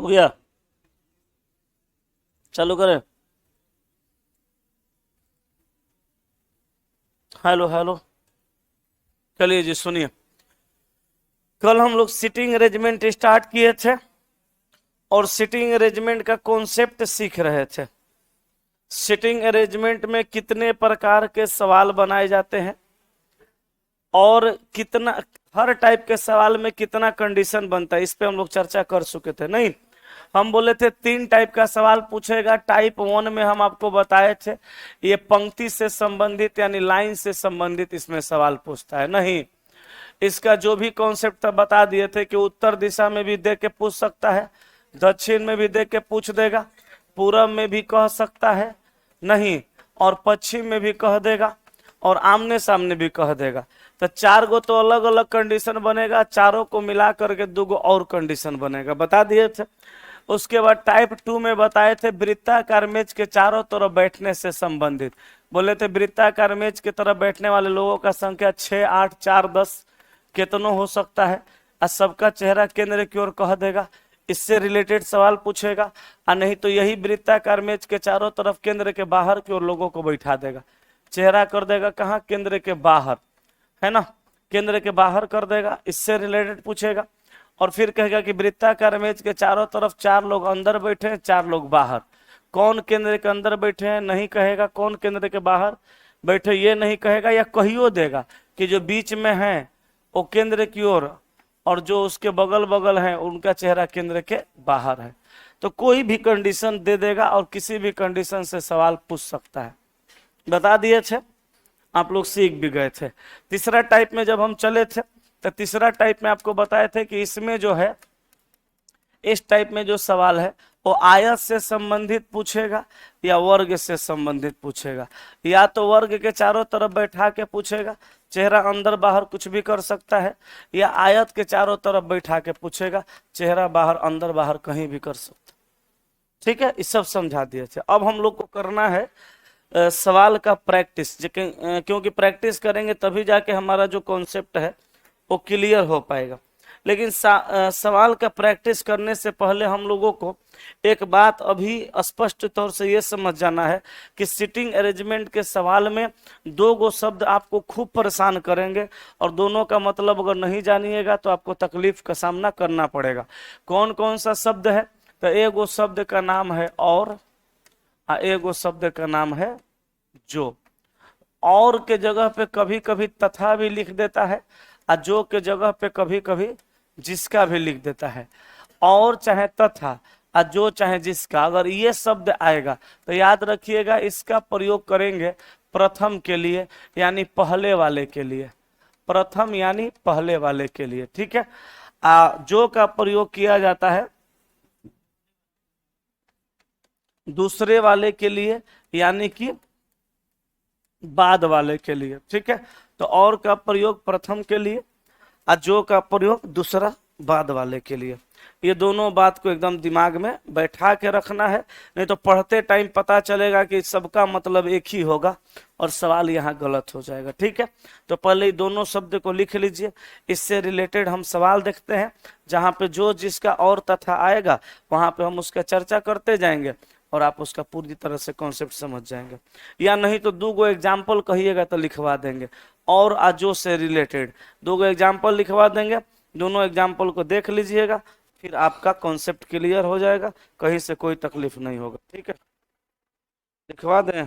हो गया, चालू करें। हेलो हेलो, चलिए जी सुनिए। कल हम लोग सिटिंग अरेंजमेंट स्टार्ट किए थे और सिटिंग अरेंजमेंट का कॉन्सेप्ट सीख रहे थे। सिटिंग अरेंजमेंट में कितने प्रकार के सवाल बनाए जाते हैं और कितना हर टाइप के सवाल में कितना कंडीशन बनता है, इस पे हम लोग चर्चा कर चुके थे। नहीं, हम बोले थे 3 टाइप का सवाल पूछेगा। टाइप 1 में हम आपको बताए थे ये पंक्ति से संबंधित यानी लाइन से संबंधित इसमें सवाल पूछता है। नहीं, इसका जो भी कॉन्सेप्ट था बता दिए थे कि उत्तर दिशा में भी देख के पूछ सकता है, दक्षिण में भी देख के पूछ देगा, पूरब में भी कह सकता है, नहीं, और पश्चिम में भी कह देगा और आमने सामने भी कह देगा। तो 4 गो तो अलग अलग कंडीशन बनेगा, चारों को मिला करके 2 गो और कंडीशन बनेगा, बता दिए थे। उसके बाद टाइप 2 में बताए थे वृत्ताकार मेज के चारों तरफ बैठने से संबंधित। बोले थे वृत्ताकार मेज की तरफ बैठने वाले लोगों का संख्या 6, 8, 4, 10 कितनों हो सकता है, और सबका चेहरा केंद्र की ओर कह देगा, इससे रिलेटेड सवाल पूछेगा। और नहीं तो यही वृत्ताकार मेज के चारों तरफ केंद्र के बाहर की ओर लोगों को बैठा देगा, चेहरा कर देगा कहाँ, केंद्र के बाहर, है ना, केंद्र के बाहर कर देगा, इससे रिलेटेड पूछेगा। और फिर कहेगा कि वृत्ताकार मेज के चारों तरफ 4 लोग अंदर बैठे हैं, 4 लोग बाहर, कौन केंद्र के अंदर बैठे हैं नहीं कहेगा, कौन केंद्र के बाहर बैठे ये नहीं कहेगा, या कहियो देगा कि जो बीच में है वो केंद्र की ओर और जो उसके बगल बगल हैं उनका चेहरा केंद्र के बाहर है। तो कोई भी कंडीशन दे देगा और किसी भी कंडीशन से सवाल पूछ सकता है, बता दिए थे, आप लोग सीख भी गए थे। तीसरा टाइप में जब हम चले थे तो तीसरा टाइप में आपको बताए थे कि इसमें जो है, इस टाइप में जो सवाल है वो आयत से संबंधित पूछेगा या वर्ग से संबंधित पूछेगा। या तो वर्ग के चारों तरफ बैठा के पूछेगा, चेहरा अंदर बाहर कुछ भी कर सकता है, या आयत के चारों तरफ बैठा के पूछेगा, चेहरा बाहर अंदर बाहर कहीं भी कर सकता। ठीक है, ये सब समझा दिए थे। अब हम लोग को करना है सवाल का प्रैक्टिस, क्योंकि प्रैक्टिस करेंगे तभी जाके हमारा जो कॉन्सेप्ट है वो क्लियर हो पाएगा। लेकिन सवाल का प्रैक्टिस करने से पहले हम लोगों को एक बात अभी स्पष्ट तौर से ये समझ जाना है कि सिटिंग अरेंजमेंट के सवाल में 2 गो शब्द आपको खूब परेशान करेंगे और दोनों का मतलब अगर नहीं जानिएगा तो आपको तकलीफ का सामना करना पड़ेगा। कौन कौन सा शब्द है, तो एगो शब्द का नाम है और एगो शब्द का नाम है जो। और के जगह पे कभी कभी तथा भी लिख देता है और जो के जगह पे कभी कभी जिसका भी लिख देता है। और चाहे तथा और जो चाहे जिसका, अगर ये शब्द आएगा तो याद रखिएगा इसका प्रयोग करेंगे प्रथम के लिए यानी पहले वाले के लिए, प्रथम यानी पहले वाले के लिए। ठीक है, जो का प्रयोग किया जाता है दूसरे वाले के लिए यानी कि बाद वाले के लिए। ठीक है, तो और का प्रयोग प्रथम के लिए और जो का प्रयोग दूसरा बाद वाले के लिए। ये दोनों बात को एकदम दिमाग में बैठा के रखना है, नहीं तो पढ़ते टाइम पता चलेगा कि सबका मतलब एक ही होगा और सवाल यहाँ गलत हो जाएगा। ठीक है, तो पहले दोनों शब्द को लिख लीजिए, इससे रिलेटेड हम सवाल देखते हैं, जहाँ पे जो जिसका और तथा आएगा वहां पे हम उसका चर्चा करते जाएंगे और आप उसका पूरी तरह से कॉन्सेप्ट समझ जाएंगे। या नहीं तो 2 गो एग्जाम्पल कहिएगा तो लिखवा देंगे, और आजो से रिलेटेड 2 गो एग्जाम्पल लिखवा देंगे, दोनों एग्जाम्पल को देख लीजिएगा, फिर आपका कॉन्सेप्ट क्लियर हो जाएगा, कहीं से कोई तकलीफ नहीं होगा। ठीक है, लिखवा दें।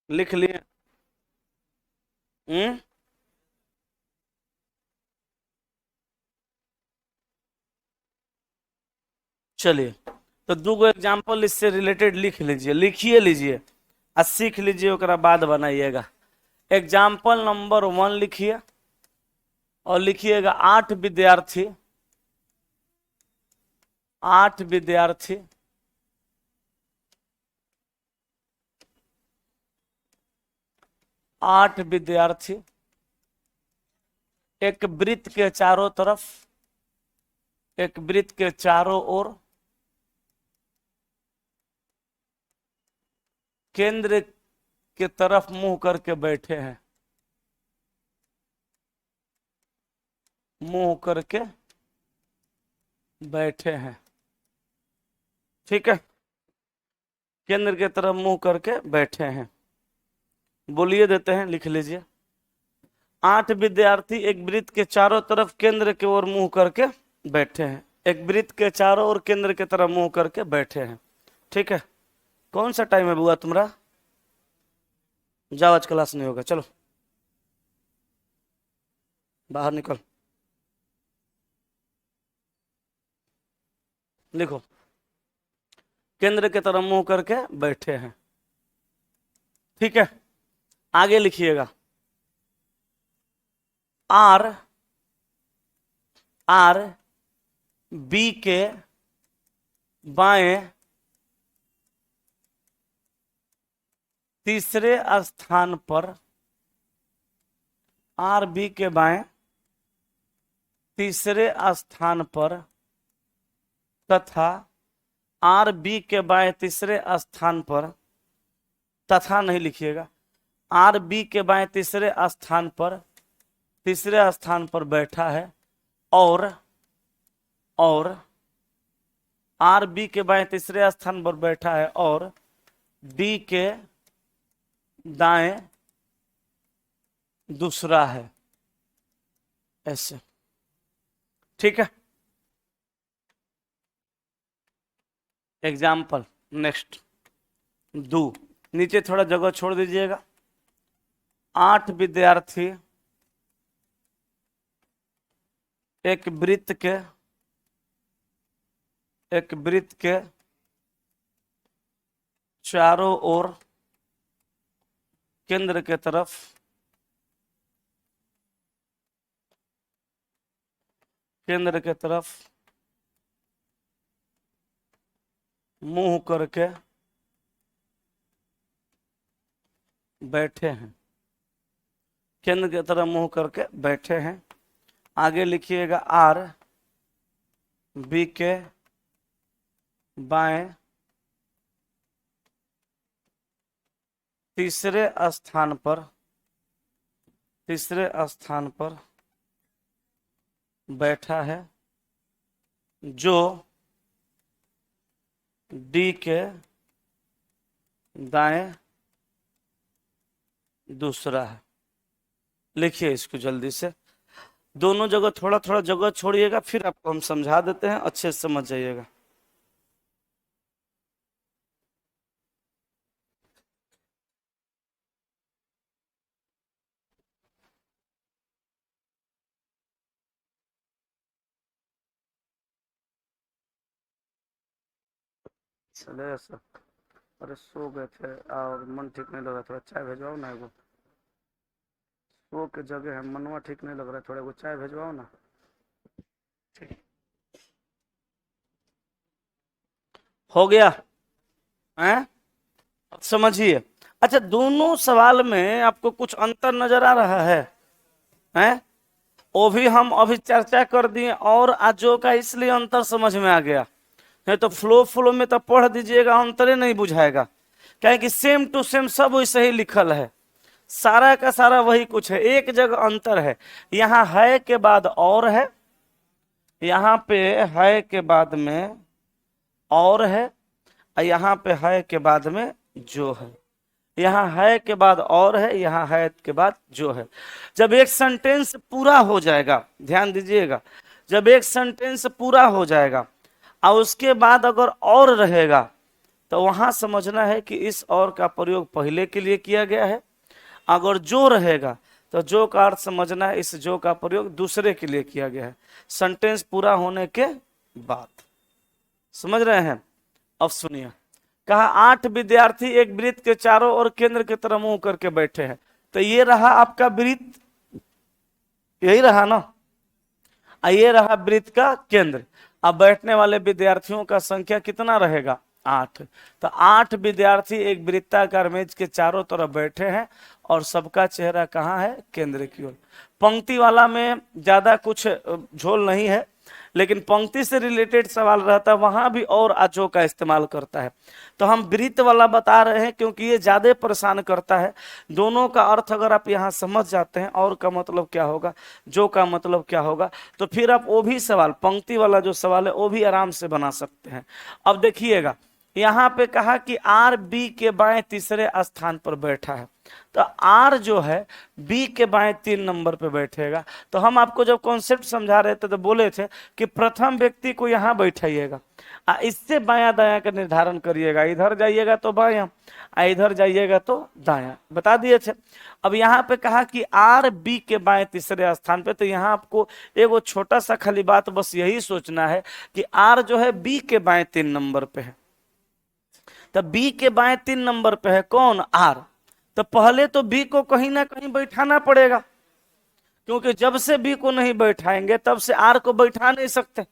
लिख लिए? हम्म, चलिए, तो 2 गो एग्जाम्पल इससे रिलेटेड लिख लीजिए, लिखिए लीजिए और सीख लीजिए, ओकरा बाद बनाइएगा। एग्जाम्पल नंबर 1 लिखिए और लिखिएगा 8 विद्यार्थी, 8 विद्यार्थी 8 विद्यार्थी एक वृत्त के चारों तरफ, एक वृत्त के चारों ओर केंद्र के तरफ मुंह करके बैठे हैं, मुंह करके बैठे हैं। ठीक है, केंद्र के तरफ मुंह करके बैठे हैं। बोलिए देते हैं, लिख लीजिए। 8 विद्यार्थी एक वृत्त के चारों तरफ केंद्र की ओर मुंह करके बैठे हैं, एक वृत्त के चारों ओर केंद्र की तरफ मुंह करके बैठे हैं। ठीक है, कौन सा टाइम है बुआ तुम्हारा? जाओ, आज क्लास नहीं होगा, चलो बाहर निकल। लिखो, केंद्र की तरफ मुंह करके बैठे हैं। ठीक है, आगे लिखिएगा। आर बी के बाएं तीसरे स्थान पर, आर बी के बाएं तीसरे स्थान पर तथा आर बी के बाएं तीसरे स्थान पर, तथा नहीं लिखिएगा, आर बी के बाएं तीसरे स्थान पर, तीसरे स्थान पर बैठा है। और आर बी के बाएं तीसरे स्थान पर बैठा है और बी के दाएं दूसरा है, ऐसे। ठीक है, एग्जाम्पल नेक्स्ट दो, नीचे थोड़ा जगह छोड़ दीजिएगा। 8 विद्यार्थी एक वृत्त के चारों ओर केंद्र के तरफ मुंह करके बैठे हैं, केंद्र की तरफ मुंह करके बैठे हैं। आगे लिखिएगा, आर बी के बाएं तीसरे स्थान पर बैठा है, जो डी के दाएं दूसरा है। लिखिए इसको जल्दी से, दोनों जगह थोड़ा थोड़ा जगह छोड़िएगा, फिर आपको हम समझा देते हैं, अच्छे से समझ जाइएगा। चले ऐसा, अरे सो गए थे और मन ठीक नहीं लग रहा, थोड़ा चाय भेजवाओ ना एगो। सो के जगह है, मनवा ठीक नहीं लग रहा है, थोड़ा एगो चाय भेजवाओ ना। हो गया हैं? अब समझिए। अच्छा, दोनों सवाल में आपको कुछ अंतर नजर आ रहा है हैं? वो भी हम अभी चर्चा कर दिए, और आजो का इसलिए अंतर समझ में आ गया, नहीं तो फ्लो में तो पढ़ दीजिएगा, अंतरे नहीं बुझाएगा। क्या कि सेम टू सेम सब वैसे ही लिखल है, सारा का सारा वही कुछ है, एक जगह अंतर है। यहाँ है के बाद और है, यहाँ पे है के बाद में और है, यहाँ पे है के बाद में जो है। यहाँ है के बाद और है, यहाँ है के बाद जो है। जब एक सेंटेंस पूरा हो जाएगा, ध्यान दीजिएगा, जब एक सेंटेंस पूरा हो जाएगा और उसके बाद अगर और रहेगा, तो वहां समझना है कि इस और का प्रयोग पहले के लिए किया गया है। अगर जो रहेगा तो जो का अर्थ समझना है इस जो का प्रयोग दूसरे के लिए किया गया है, सेंटेंस पूरा होने के बाद। समझ रहे हैं? अब सुनिए, कहा 8 विद्यार्थी एक वृत्त के चारों ओर केंद्र की तरफ मुंह करके बैठे हैं। तो ये रहा आपका वृत्त, यही रहा ना, ये रहा वृत्त का केंद्र। अब बैठने वाले विद्यार्थियों का संख्या कितना रहेगा? 8। तो 8 विद्यार्थी एक वृत्ताकार मेज के चारों तरफ बैठे हैं और सबका चेहरा कहाँ है? केंद्र की ओर। पंक्ति वाला में ज्यादा कुछ झोल नहीं है, लेकिन पंक्ति से रिलेटेड सवाल रहता है वहां भी और अजो का इस्तेमाल करता है। तो हम वृत्त वाला बता रहे हैं क्योंकि ये ज्यादा परेशान करता है। दोनों का अर्थ अगर आप यहाँ समझ जाते हैं, और का मतलब क्या होगा, जो का मतलब क्या होगा, तो फिर आप वो भी सवाल, पंक्ति वाला जो सवाल है वो भी आराम से बना सकते हैं। अब देखिएगा, यहाँ पे कहा कि आर बी के बाएं तीसरे स्थान पर बैठा है। तो आर जो है बी के बाएं 3 नंबर पे बैठेगा। तो हम आपको जब कॉन्सेप्ट समझा रहे थे तो बोले थे कि प्रथम व्यक्ति को यहाँ बैठाइएगा, इससे बायां दायां का निर्धारण करिएगा। इधर जाइएगा तो बायां, इधर जाइएगा तो दायां, बता दिए थे। अब यहाँ पे कहा कि आर बी के बाएं तीसरे स्थान पे, तो यहाँ आपको एगो छोटा सा खाली बात बस यही सोचना है कि आर जो है बी के बाएं 3 नंबर पे है। तो बी के बाएं 3 नंबर पे है कौन? आर। तो पहले तो बी को कहीं ना कहीं बैठाना पड़ेगा, क्योंकि जब से बी को नहीं बैठाएंगे तब से आर को बैठा नहीं सकते,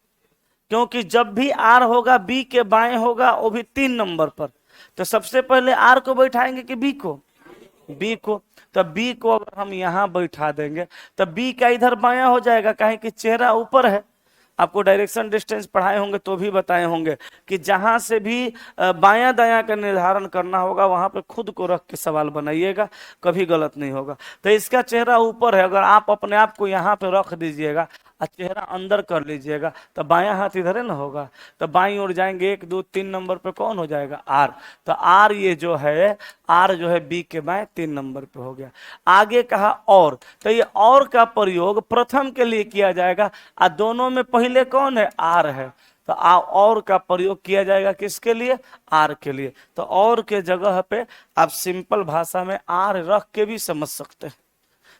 क्योंकि जब भी आर होगा बी के बाएं होगा, वो भी 3 नंबर पर। तो सबसे पहले आर को बैठाएंगे कि बी को? बी को। तो बी को अगर हम यहाँ बैठा देंगे तो बी का इधर बायां हो जाएगा, काहे कि चेहरा ऊपर है। आपको डायरेक्शन डिस्टेंस पढ़ाए होंगे तो भी बताए होंगे कि जहां से भी बायां दायां का निर्धारण करना होगा वहां पे खुद को रख के सवाल बनाइएगा, कभी गलत नहीं होगा। तो इसका चेहरा ऊपर है, अगर आप अपने आप को यहाँ पे रख दीजिएगा और चेहरा अंदर कर लीजिएगा तो बायां हाथ इधर है ना होगा। तो बाईं ओर जाएंगे, 1 2 3 नंबर पे कौन हो जाएगा? आर। तो आर ये जो है, आर जो है बी के बाएं 3 नंबर पे हो गया। आगे कहा और, तो ये और का प्रयोग प्रथम के लिए किया जाएगा, और दोनों में पहले कौन है? आर है। तो और का प्रयोग किया जाएगा किसके लिए? आर के लिए। तो और के जगह पे आप सिंपल भाषा में आर रख के भी समझ सकते हैं।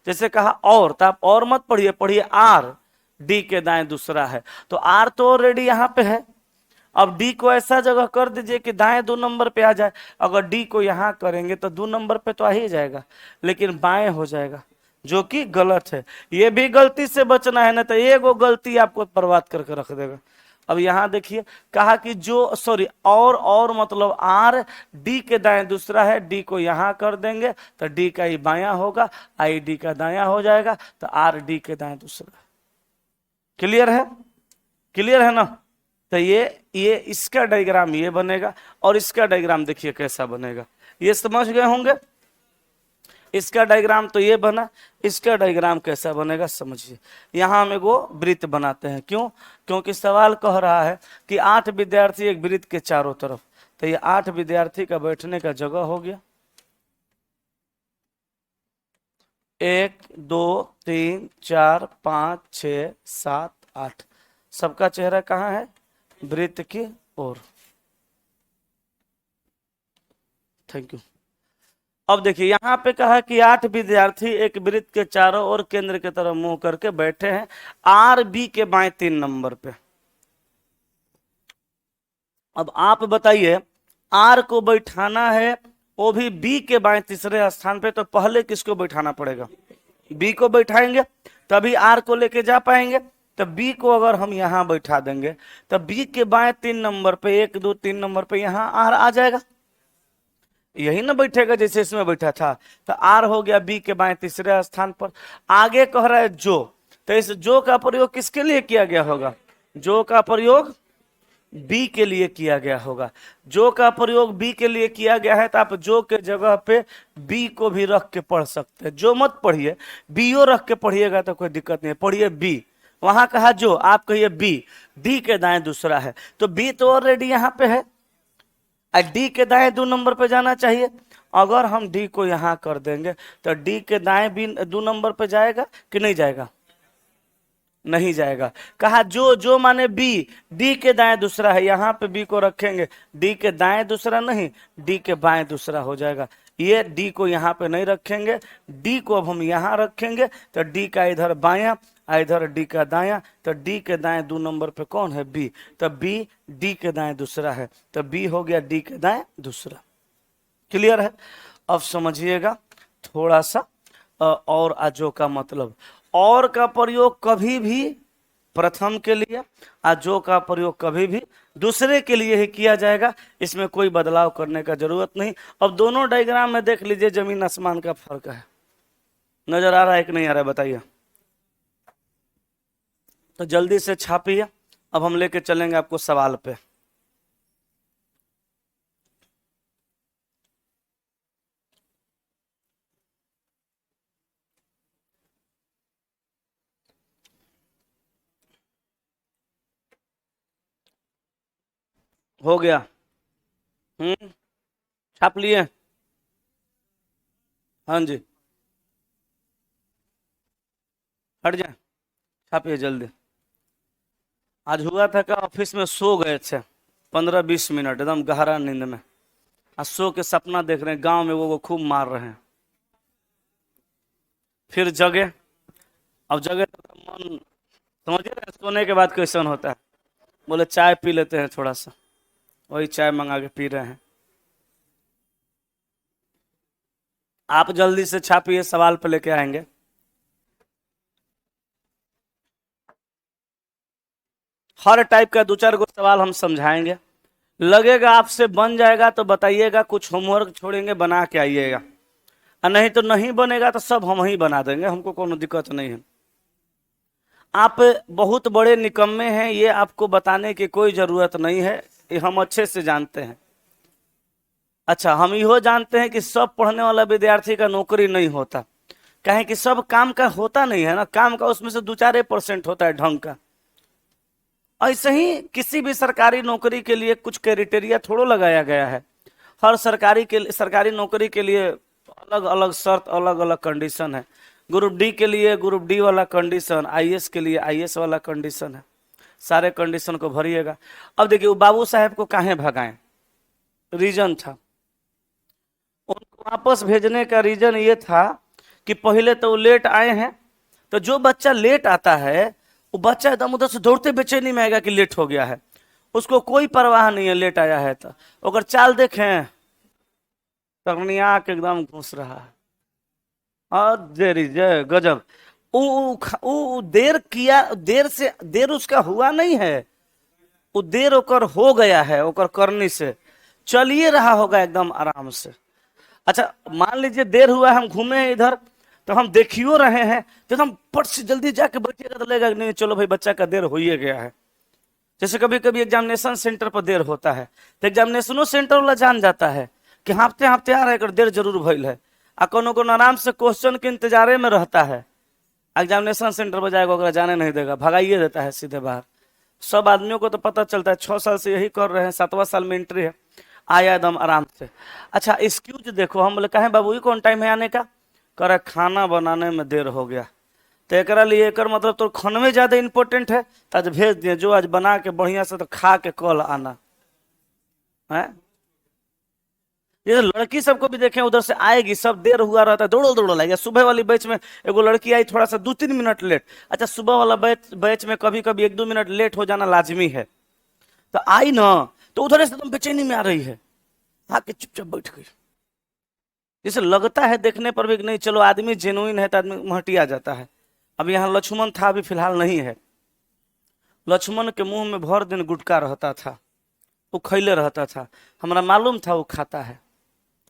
जैसे कहा और, तो आप और मत पढ़िए, पढ़िए आर, डी के दाएं दूसरा है। तो आर तो ऑलरेडी यहाँ पे है, अब डी को ऐसा जगह कर दीजिए कि दाएं 2 नंबर पे आ जाए। अगर डी को यहाँ करेंगे तो 2 नंबर पे तो आ ही जाएगा, लेकिन बाएं हो जाएगा, जो कि गलत है। ये भी गलती से बचना है ना, तो एगो गलती आपको बर्बाद करके रख देगा। अब यहाँ देखिए, कहा कि जो सॉरी और मतलब आर डी के दाएं दूसरा है, डी को यहाँ कर देंगे तो डी का ही बायां होगा, आई डी का दायां हो जाएगा, तो आर डी के दाएं दूसरा। क्लियर है? क्लियर है ना? तो ये इसका डायग्राम ये बनेगा, और इसका डायग्राम देखिए कैसा बनेगा, ये समझ गए होंगे। इसका डायग्राम तो ये बना, इसका डायग्राम कैसा बनेगा समझिए। यहाँ हम एगो वृत्त बनाते हैं, क्यों? क्योंकि सवाल कह रहा है कि 8 विद्यार्थी एक वृत्त के चारों तरफ। तो ये 8 विद्यार्थी का बैठने का जगह हो गया। 1 2 3 4 5 6 7 8। सबका चेहरा कहाँ है? वृत्त की ओर। Thank you. अब देखिए, यहाँ पे कहा कि 8 विद्यार्थी एक वृत्त के चारों ओर केंद्र की तरफ मुंह करके बैठे हैं, आर बी के बाएं 3 नंबर पे। अब आप बताइए, आर को बैठाना है वो भी बी के बाएं तीसरे स्थान पे, तो पहले किसको बैठाना पड़ेगा? बी को बैठाएंगे तभी आर को लेके जा पाएंगे। तो बी को अगर हम यहाँ बैठा देंगे तो बी के बाएं 3 नंबर पे, 1 2 3 नंबर पे यहाँ आर आ जाएगा, यही ना बैठेगा जैसे इसमें बैठा था। तो आर हो गया बी के बाएं तीसरे स्थान पर। आगे कह रहा है जो, तो इस जो का प्रयोग किसके लिए किया गया होगा? जो का प्रयोग बी के लिए किया गया होगा। जो का प्रयोग बी के लिए किया गया है, तो आप जो के जगह पे बी को भी रख के पढ़ सकते हैं। जो मत पढ़िए, बीओ रख के पढ़िएगा तो कोई दिक्कत नहीं है, पढ़िए बी। वहां कहा जो, आप कहिए बी, डी के दाएं दूसरा है, तो बी तो ऑलरेडी यहाँ पे है, डी के दाएं 2 नंबर पे जाना चाहिए। अगर हम डी को यहाँ कर देंगे तो डी के दाएं भी 2 नंबर पे जाएगा कि नहीं जाएगा? नहीं जाएगा। कहा जो माने बी, डी के दाएं दूसरा है, यहाँ पे बी को रखेंगे, डी के दाएं दूसरा नहीं, डी के बाएं दूसरा हो जाएगा। ये डी को यहाँ पे नहीं रखेंगे, डी को अब हम यहाँ रखेंगे, तो डी का इधर बायां, इधर डी का दायां, तो डी के दाएं 2 नंबर पे कौन है? बी। तो बी डी के दाएं दूसरा है, तो बी हो गया डी के दाएं दूसरा। क्लियर है? अब समझिएगा थोड़ा सा और अजो का मतलब। और का प्रयोग कभी भी प्रथम के लिए, आज जो का प्रयोग कभी भी दूसरे के लिए ही किया जाएगा, इसमें कोई बदलाव करने का जरूरत नहीं। अब दोनों डायग्राम में देख लीजिए जमीन आसमान का फर्क है, नजर आ रहा है कि नहीं आ रहा है बताइए। तो जल्दी से छापिए, अब हम लेके चलेंगे आपको सवाल पे। हो गया? छाप लिए? हाँ जी, हट जाए, छापिए जल्दी। आज हुआ था कि ऑफिस में सो गए थे 15-20 मिनट एकदम गहरा नींद में, आज सो के सपना देख रहे हैं गांव में वो खूब मार रहे हैं। फिर जगे, अब जगे तो मन, समझ रहे हैं सोने के बाद क्वेश्चन होता है, बोले चाय पी लेते हैं थोड़ा सा, वही चाय मंगा के पी रहे हैं। आप जल्दी से छापिए, सवाल पे लेके आएंगे। हर टाइप का 2-4 गो सवाल हम समझाएंगे, लगेगा आपसे बन जाएगा तो बताइएगा, कुछ होमवर्क छोड़ेंगे बना के आइएगा, और नहीं तो नहीं बनेगा तो सब हम ही बना देंगे, हमको कोनो दिक्कत नहीं है। आप बहुत बड़े निकम्मे हैं, ये आपको बताने की कोई जरूरत नहीं है, ये हम अच्छे से जानते हैं। अच्छा, हम यहो जानते हैं कि सब पढ़ने वाला विद्यार्थी का नौकरी नहीं होता, कहें कि सब काम का होता नहीं है ना, काम का उसमें से 2-4% होता है ढंग का। ऐसे ही किसी भी सरकारी नौकरी के लिए कुछ क्राइटेरिया थोड़ा लगाया गया है, हर सरकारी नौकरी के लिए अलग अलग शर्त, अलग अलग कंडीशन है। ग्रुप डी के लिए ग्रुप डी वाला कंडीशन, आईएएस के लिए आईएएस वाला कंडीशन है, सारे कंडीशन को भरिएगा। अब देखिए वो बाबू साहब को काहे भगाएं, रीजन था, उनको वापस भेजने का रीजन ये था कि पहले तो वो लेट आए हैं, तो जो बच्चा लेट आता है वो बच्चा एकदम उधर से दौड़ते बेचैनी में आएगा कि लेट हो गया है, उसको कोई परवाह नहीं है लेट आया है तो, अगर चाल देखें तगनिया के एकदम घुस रहा है, और देरी जय गजब, वो देर किया, देर उसका हुआ नहीं है, वो देर ओकर हो गया है, ओकर करने से चलिए रहा होगा एकदम आराम से। अच्छा मान लीजिए देर हुआ, हम घूमे हैं इधर, तो हम देखियो रहे हैं, तो हम फट से जल्दी जाके बैठिएगा तो लगेगा नहीं चलो भाई बच्चा का देर हो ही गया है। जैसे कभी कभी एग्जामिनेशन सेंटर पर देर होता है, तो एग्जामिनेशनों सेंटर वाला जान जाता है कि हाँफते हाँफते आ रहा है, देर जरूर भइल है, आ कोनो आराम से क्वेश्चन के इंतजारे में रहता है, एग्जामिनेशन सेंटर पर जाएगा ओकरा जाने नहीं देगा, भगाइए देता है सीधे बाहर। सब आदमियों को तो पता चलता है, 6 साल से यही कर रहे हैं, 7वां साल में एंट्री है, आया एकदम आराम से। अच्छा एक्सक्यूज देखो, हम बोले कहे बाबू कौन टाइम है आने का, कर खाना बनाने में देर हो गया, तो एक लिए एक मतलब तो खानवे ज्यादा इंपॉर्टेंट है, तो आज भेज दिए जो आज बना के बढ़िया से तो खा के कल आना है। ये लड़की सबको भी देखें उधर से आएगी, सब देर हुआ रहता है, दौड़ो दौड़ो लगेगा। सुबह वाली बैच में एगो लड़की आई थोड़ा सा 2-3 मिनट लेट, अच्छा सुबह वाला बैच में कभी कभी 1-2 मिनट लेट हो जाना लाजमी है, तो आई ना तो उधर से तुम बेचैनी में आ रही है, आके चुपचाप बैठ गई, जैसे लगता है देखने पर भी नहीं चलो आदमी जेनुइन है तो आदमी महटी आ जाता है। अब यहाँ लक्ष्मण था, अभी फिलहाल नहीं है, लक्ष्मण के मुंह में भर दिन गुटखा रहता था, वो खैले रहता था, हमारा मालूम था वो खाता है,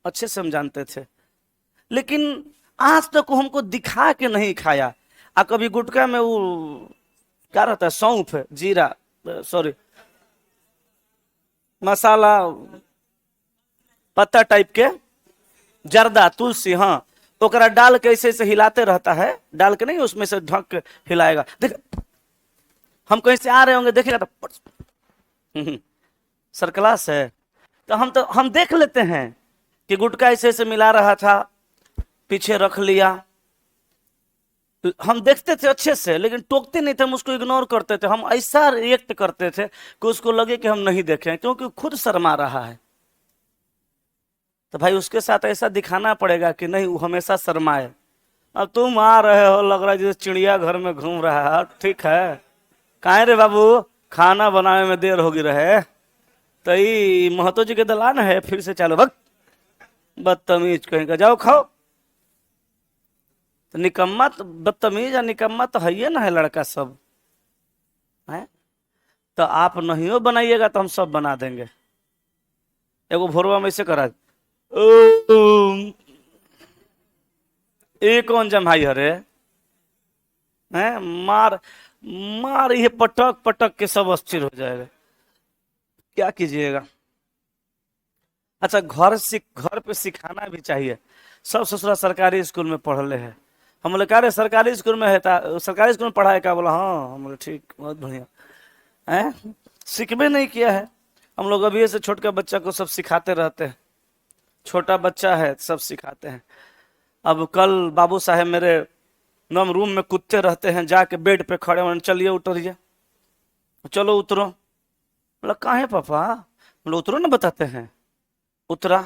अच्छे से हम जानते थे, लेकिन आज तक वो हमको दिखा के नहीं खाया। आ कभी गुटखा में वो क्या रहता है, सौंफ जीरा सॉरी मसाला पत्ता टाइप के, जर्दा तुलसी, हाँ ओकरा डाल के ऐसे ऐसे हिलाते रहता है, डाल के नहीं उसमें से ढक के हिलाएगा, देख हम कहीं से आ रहे होंगे देखेगा तो सरक्लास है, तो हम देख लेते हैं कि गुटखा ऐसे ऐसे मिला रहा था, पीछे रख लिया, हम देखते थे अच्छे से, लेकिन टोकते नहीं थे, हम उसको इग्नोर करते थे, हम ऐसा रिएक्ट करते थे कि उसको लगे कि हम नहीं देखें, क्योंकि खुद शर्मा रहा है। तो भाई उसके साथ ऐसा दिखाना पड़ेगा कि नहीं वो हमेशा शर्माए। अब तुम आ रहे हो, लग रहा है जैसे चिड़िया घर में घूम रहा है, ठीक है काहे रे बाबू खाना बनाने में देर होगी रहे, तो ये महतो जी के दलान है, फिर से चालो भक्त बदतमीज कहीं का, जाओ खाओ। तो निकम्मा तो बदतमीज या निकम्मा तो है ना है लड़का सब, तो आप नहीं हो बनाइएगा तो हम सब बना देंगे। एगो भोरवा में ऐसे करा, ये कौन जमाई हरे हैं, मार मार, ये पटक पटक के सब अस्थिर हो जाएगा, क्या कीजिएगा। अच्छा, घर पे सिखाना भी चाहिए। सब ससुरा सरकारी स्कूल में पढ़ले है। हम बोले, अरे सरकारी स्कूल में है, सरकारी स्कूल में पढ़ा है क्या? बोला हाँ। हम बोले ठीक, बहुत बढ़िया है। सीखबे नहीं किया है। हम लोग अभी से छोटका बच्चा को सब सिखाते रहते हैं, छोटा बच्चा है सब सिखाते हैं। अब कल बाबू साहेब मेरे नम रूम में कुत्ते रहते हैं, जाके बेड पे खड़े होने, चलिए उतरिए, चलो उतरो। बोला कहाँ पापा? बोले उतरो ना, बताते हैं। उतरा।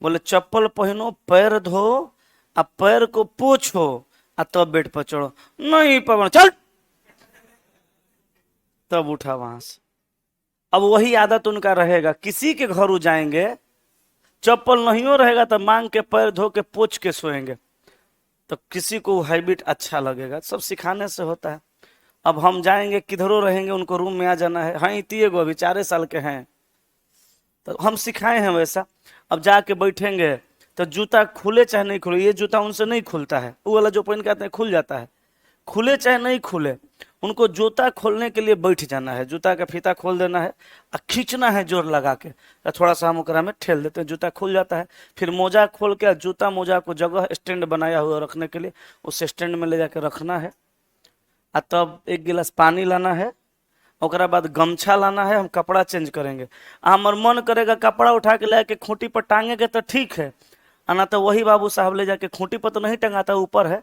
बोले चप्पल पहनो, पैर धो, अब पैर को पोछो, तब बेड पर चढ़ो। नहीं पापा, चल। तब उठा वहां से। अब वही आदत उनका रहेगा, किसी के घर जाएंगे, चप्पल नहीं हो रहेगा तो मांग के पैर धो के पोछ के सोएंगे, तो किसी को हैबिट अच्छा लगेगा। सब सिखाने से होता है। अब हम जाएंगे, किधरों रहेंगे, उनको रूम में आ जाना है। हाँ, इतने गो अभी 4 साल के हैं, तो हम सिखाए हैं वैसा। अब जाके बैठेंगे तो जूता खुले चाहे नहीं खुले, ये जूता उनसे नहीं खुलता है, वो वाला जो पहन के आते हैं खुल जाता है। खुले चाहे नहीं खुले, उनको जूता खोलने के लिए बैठ जाना है, जूता का फीता खोल देना है और खींचना है जोर लगा के, थोड़ा सा हम ओकरा में ठेल देते हैं, जूता खुल जाता है। फिर मोजा खोल के जूता मोजा को जगह स्टैंड बनाया हुआ रखने के लिए, उस स्टैंड में ले जाके रखना है। और तब 1 गिलास पानी लाना है, ओकरा बाद गमछा लाना है, हम कपड़ा चेंज करेंगे। हमार मन करेगा कपड़ा उठा के लेके खूंटी पर टांगेंगे तो ठीक है, ना तो वही बाबू साहब ले जाके खूंटी पर तो नहीं टंगाता, ऊपर है,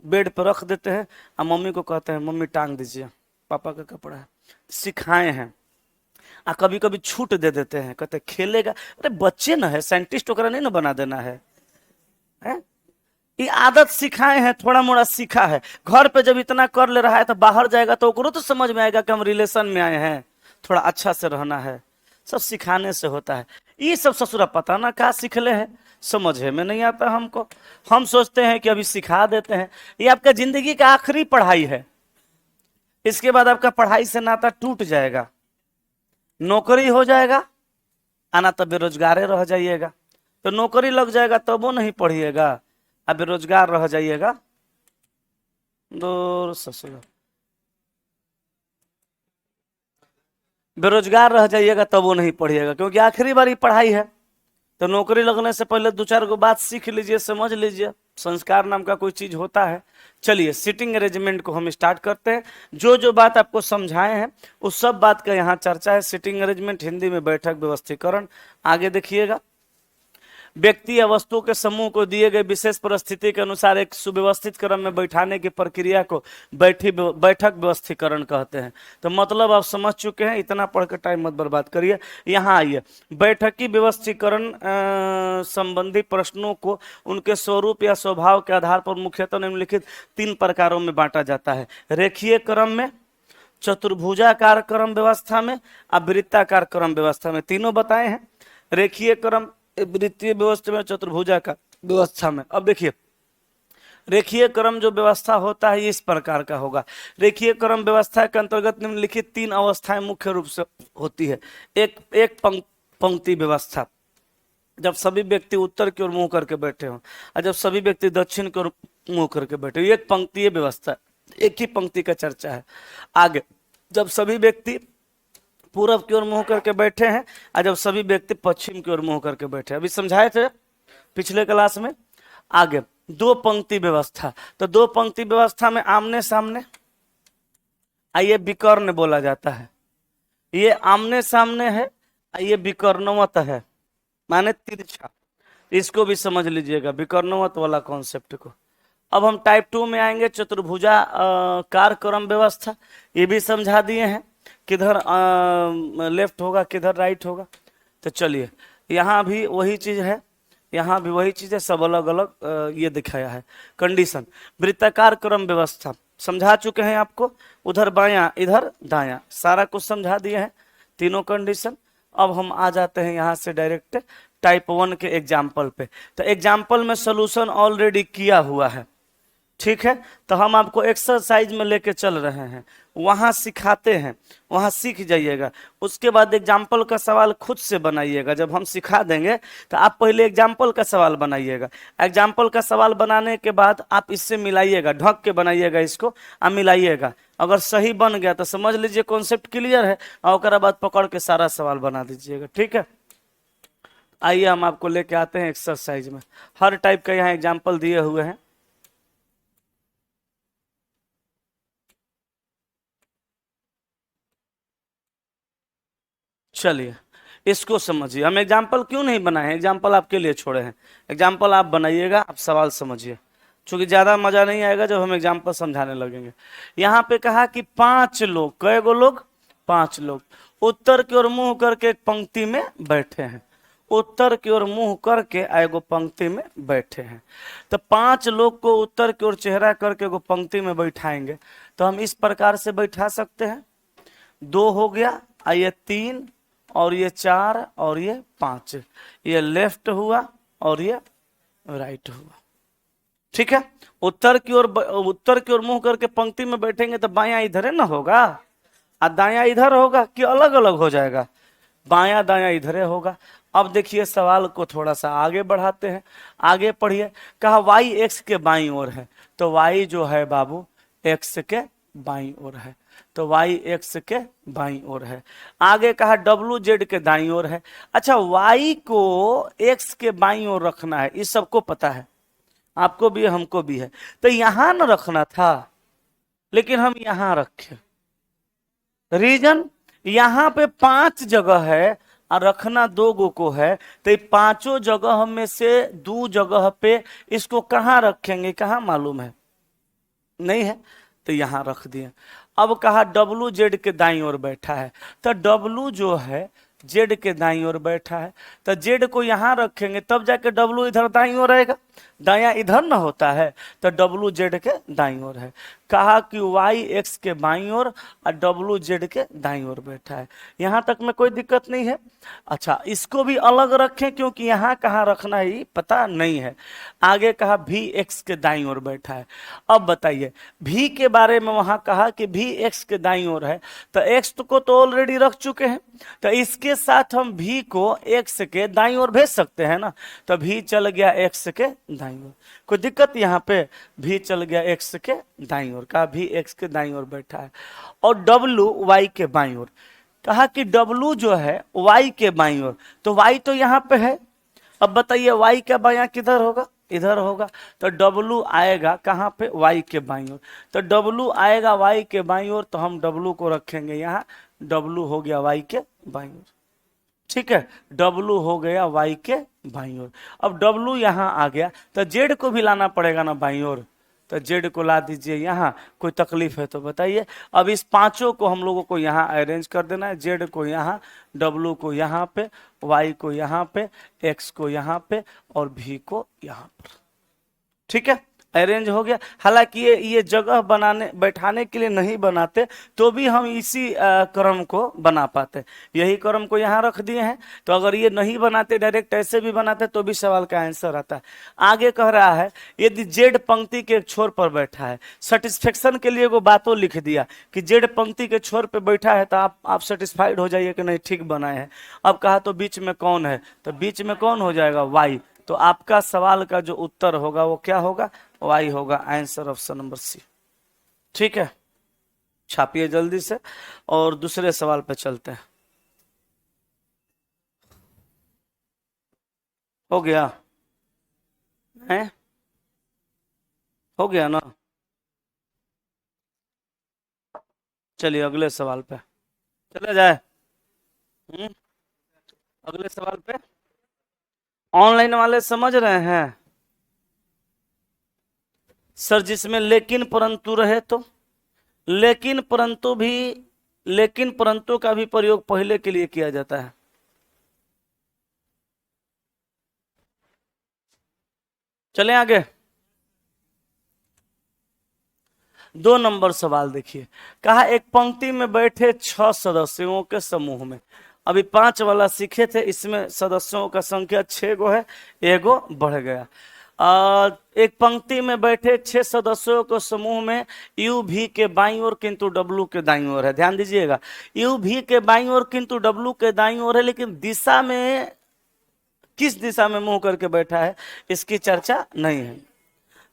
बेड पर रख देते हैं। और मम्मी को कहते हैं मम्मी टांग दीजिए, पापा का कपड़ा है। सिखाए हैं। कभी कभी छूट दे देते हैं, कहते खेलेगा। अरे बच्चे ना है, साइंटिस्ट वगैरह नहीं ना बना देना है, ये आदत सिखाए हैं, थोड़ा मोड़ा सीखा है। घर पे जब इतना कर ले रहा है तो बाहर जाएगा तो ओकरो तो समझ में आएगा कि हम रिलेशन में आए हैं, थोड़ा अच्छा से रहना है। सब सिखाने से होता है। ये सब ससुरा पता ना क्या सीखले हैं, समझे में नहीं आता हमको। हम सोचते हैं कि अभी सिखा देते हैं। ये आपका जिंदगी का आखिरी पढ़ाई है, इसके बाद आपका पढ़ाई से नाता टूट जाएगा, नौकरी हो जाएगा, आना तो बेरोजगार रह जाइएगा। तो नौकरी लग जाएगा तब वो नहीं पढ़िएगा, अब बेरोजगार रह जाइएगा, दूर ससुर बेरोजगार रह जाइएगा तब वो नहीं पढ़िएगा, क्योंकि आखिरी बार ही पढ़ाई है। तो नौकरी लगने से पहले 2-4 गो बात सीख लीजिए, समझ लीजिए, संस्कार नाम का कोई चीज होता है। चलिए सिटिंग अरेंजमेंट को हम स्टार्ट करते हैं। जो जो बात आपको समझाए हैं उस सब बात का यहाँ चर्चा है। सिटिंग अरेंजमेंट हिंदी में बैठक व्यवस्थीकरण। आगे देखिएगा, व्यक्ति या वस्तुओं के समूह को दिए गए विशेष परिस्थिति के अनुसार एक सुव्यवस्थित क्रम में बैठाने की प्रक्रिया को बैठक व्यवस्थीकरण कहते हैं। तो मतलब आप समझ चुके हैं, इतना पढ़कर टाइम मत बर्बाद करिए। यहाँ आइए, बैठकी व्यवस्थीकरण संबंधी प्रश्नों को उनके स्वरूप या स्वभाव के आधार पर मुख्यतः निम्नलिखित 3 प्रकारों में बांटा जाता है। रेखीय क्रम में, चतुर्भुजाकार क्रम व्यवस्था में, वृत्ताकार क्रम व्यवस्था में। तीनों बताए हैं, रेखीय क्रम, वृत्तीय व्यवस्था में, चतुर्भुजा का व्यवस्था में। अब देखिए, रेखीय क्रम जो व्यवस्था होता है ये इस प्रकार का होगा। रेखीय क्रम व्यवस्था के अंतर्गत निम्नलिखित 3 अवस्थाएं मुख्य रूप से होती है। एक पंक्ति व्यवस्था, जब सभी व्यक्ति उत्तर की ओर मुंह करके बैठे हों, और जब सभी व्यक्ति दक्षिण की ओर मुंह करके बैठे हो, एक पंक्तीय व्यवस्था, एक ही पंक्ति का चर्चा है। आगे, जब सभी व्यक्ति पूरब की ओर मुंह करके बैठे हैं और जब सभी व्यक्ति पश्चिम की ओर मुंह करके बैठे हैं, अभी समझाए थे पिछले क्लास में। आगे 2 पंक्ति व्यवस्था, तो 2 पंक्ति व्यवस्था में आमने सामने, ये विकर्ण बोला जाता है। ये आमने सामने है, ये विकर्णवत है, माने तिरछा। इसको भी समझ लीजिएगा, विकर्णवत वाला कॉन्सेप्ट को। अब हम टाइप 2 में आएंगे, चतुर्भुजा कार क्रम व्यवस्था। ये भी समझा दिए हैं, किधर लेफ्ट होगा, किधर राइट होगा। तो चलिए, यहाँ भी वही चीज है, यहाँ भी वही चीज है, सब अलग अलग ये दिखाया है। कंडीशन, वृत्ताकार क्रम व्यवस्था समझा चुके हैं आपको, उधर बायां इधर दायां, सारा कुछ समझा दिए हैं, तीनों कंडीशन। अब हम आ जाते हैं यहाँ से डायरेक्ट टाइप 1 के एग्जाम्पल पे। तो एग्जाम्पल में सोल्यूशन ऑलरेडी किया हुआ है, ठीक है, तो हम आपको एक्सरसाइज में लेके चल रहे हैं, वहां सिखाते हैं, वहां सीख जाइएगा। उसके बाद एग्जाम्पल का सवाल खुद से बनाइएगा। जब हम सिखा देंगे तो आप पहले एग्जाम्पल का सवाल बनाइएगा। एग्जाम्पल का सवाल बनाने के बाद आप इससे मिलाइएगा, ढक के बनाइएगा इसको, आप मिलाइएगा। अगर सही बन गया तो समझ लीजिए कॉन्सेप्ट क्लियर है, और उसके बाद पकड़ के सारा सवाल बना दीजिएगा। ठीक है, आइए हम आपको लेके आते हैं एक्सरसाइज में। हर टाइप का यहाँ एग्जाम्पल दिए हुए हैं। चलिए इसको समझिए। हम एग्जाम्पल क्यों नहीं बनाए हैं, एग्जाम्पल आपके लिए छोड़े हैं। एग्जाम्पल आप बनाइएगा, आप सवाल समझिए, क्योंकि ज्यादा मजा नहीं आएगा जब हम एग्जाम्पल समझाने लगेंगे। यहाँ पे कहा कि 5 लोग, कई गो लोग, 5 लोग उत्तर की ओर मुंह करके एक पंक्ति में बैठे हैं। उत्तर की ओर मुंह करके एगो पंक्ति में बैठे हैं। तो 5 लोग को उत्तर की ओर चेहरा करके एगो पंक्ति में बैठाएंगे तो हम इस प्रकार से बैठा सकते हैं। 2 हो गया, ये 3 और ये 4 और ये 5, ये लेफ्ट हुआ और ये राइट हुआ। ठीक है, उत्तर की ओर मुंह करके पंक्ति में बैठेंगे तो बायां इधर है ना होगा, और दायां इधर होगा कि अलग अलग हो जाएगा? बायां दायां इधर होगा। अब देखिए सवाल को थोड़ा सा आगे बढ़ाते हैं, आगे पढ़िए। कहा y x के बाईं ओर है, तो y जो है बाबू x के बाईं ओर है, तो y x के बाईं ओर है। आगे कहा w z के दाईं ओर है। अच्छा, y को x के बाईं ओर रखना है, इस सबको पता है, आपको भी हमको भी है। तो यहां न रखना था, लेकिन हम यहां रखे। रीजन, यहां पे 5 जगह है और रखना 2 गो को है, तो ये 5 जगह में से 2 जगह पे इसको कहां रखेंगे, कहां मालूम है? नहीं है, तो यहां रख दिए। अब कहा डब्लू जेड के दाईं ओर बैठा है, तो डब्लू जो है जेड के दाईं ओर बैठा है, तो जेड को यहां रखेंगे तब जाके डब्लू इधर दाईं ओर रहेगा। दायां इधर ना होता है, तो डब्लू जेड के दाईं ओर है। कहा कि वाई एक्स के बाईं ओर और डब्लू जेड के दाईं ओर बैठा है। यहां तक में कोई दिक्कत नहीं है। अच्छा, इसको भी अलग रखें क्योंकि यहां कहां रखना है पता नहीं है। आगे कहा भी एक्स के दाईं ओर बैठा है। अब बताइए, भी के बारे में वहां कहा कि भी एक्स के दाईं ओर है, तो एक्स को तो ऑलरेडी रख चुके हैं, तो इसके साथ हम भी को एक्स के दाईं ओर भेज सकते हैं ना। तो भी चल गया एक्स के दाईं ओर, कोई दिक्कत यहाँ पे? भी चल गया एक्स के दाईं ओर, कहा भी एक्स के दाईं ओर बैठा है। और डब्लू वाई के बाईं ओर, कहा कि डब्लू जो है वाई के बाईं ओर, तो वाई तो यहाँ पे है। अब बताइए वाई का बायां किधर होगा? इधर होगा। तो डब्लू आएगा कहाँ पे? वाई के बाईं ओर। तो डब्लू आएगा वाई के बाईं ओर, तो हम डब्लू को रखेंगे यहाँ। डब्लू हो गया वाई के बाईं ओर। ठीक है, डब्लू हो गया वाई के बाईं ओर। अब डब्लू यहाँ आ गया, तो जेड को भी लाना पड़ेगा ना बाईं ओर, तो जेड को ला दीजिए यहाँ। कोई तकलीफ है तो बताइए। अब इस 5 को हम लोगों को यहाँ अरेंज कर देना है। जेड को यहाँ, डब्लू को यहाँ पे, वाई को यहाँ पे, एक्स को यहाँ पे और भी को यहाँ पर। ठीक है, अरेंज हो गया। हालांकि ये जगह बनाने बैठाने के लिए नहीं बनाते, तो भी हम इसी क्रम को बना पाते। यही क्रम को यहाँ रख दिए हैं। तो अगर ये नहीं बनाते, डायरेक्ट ऐसे भी बनाते, तो भी सवाल का आंसर आता है। आगे कह रहा है यदि जेड पंक्ति के एक छोर पर बैठा है, सेटिस्फेक्शन के लिए वो बातों लिख दिया कि जेड पंक्ति के छोर पर बैठा है, तो आप सेटिस्फाइड हो जाइए कि नहीं ठीक बनाए हैं। अब कहा तो बीच में कौन है, तो बीच में कौन हो जाएगा? वाई। तो आपका सवाल का जो उत्तर होगा वो क्या होगा? वाई होगा। Answer option number C. ठीक है, छापिए जल्दी से और दूसरे सवाल पे चलते हैं। हो गया है? हो गया ना? चलिए अगले सवाल पे चले जाए। अगले सवाल पे ऑनलाइन वाले समझ रहे हैं सर? जिसमें लेकिन परंतु रहे तो लेकिन परंतु का भी प्रयोग पहले के लिए किया जाता है। चलें आगे। 2 नंबर सवाल देखिए। कहा एक पंक्ति में बैठे 6 सदस्यों के समूह में, अभी 5 वाला सीखे थे, इसमें सदस्यों का संख्या 6 गो है, एगो बढ़ गया। एक पंक्ति में बैठे 6 सदस्यों के समूह में यू भी के बाईं ओर किंतु डब्लू के दाईं ओर है। ध्यान दीजिएगा, यू भी के बाईं ओर किंतु डब्लू के दाईं ओर है, लेकिन दिशा में किस दिशा में मुंह करके बैठा है इसकी चर्चा नहीं है।